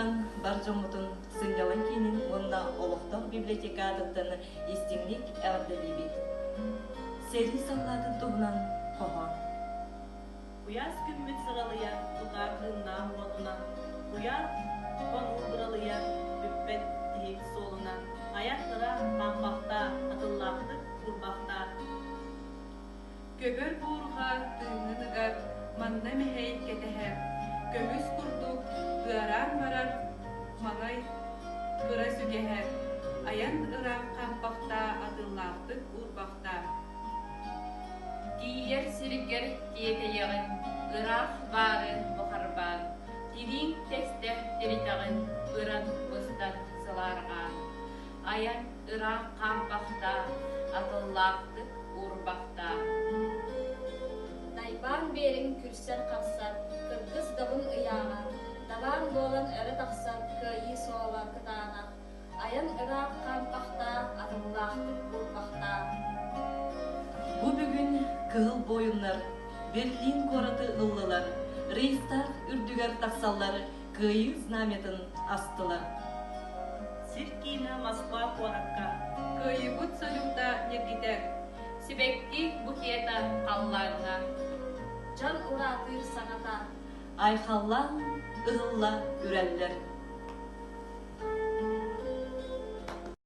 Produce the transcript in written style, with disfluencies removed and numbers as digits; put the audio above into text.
туһунан бар жомутун сынялан кийинин онна олохтох библиотекадыттаны истиңник әрдәлибит. Сери саллатын туһунан коһон. Уяс күммит сыралыя тутар ынна уотуна. Уяр конул быралыя бүппет тиик солуна. Аяттара пампахта атыллақты курбахта. Көбөр буурга тыыңыныгар манна мехей кетеһер. Көмүс курдук ыаран барар маңай кыра сүгеһер. Аян ырак кампахта атыллаактык урбахта. Тиер сиригер тиетеягын, ырах бары бохарбан. Тирин текстер теритагын, ыран быстан сыларган. Аян ырак кампахта атыллаактык урбахта. Найбан берин күрсер қақсар, кыргыз дабын ыяға. Табан болан әрі тақсар, күйі сола кытана. Аян ырақ кампахта атыллаактык урбахта. Бу бүгүн кыл боюннар, Берлин кораты ыллылар, Рейхстаг үрдүгер таксаллар кыйы знаметын астылар. Сиркина Москва куаракка. Кыйыбыт салюта негидер. Сибекки бухета қалларына. Жан уратыр саңата. Айхаллан ылла үрәлләр.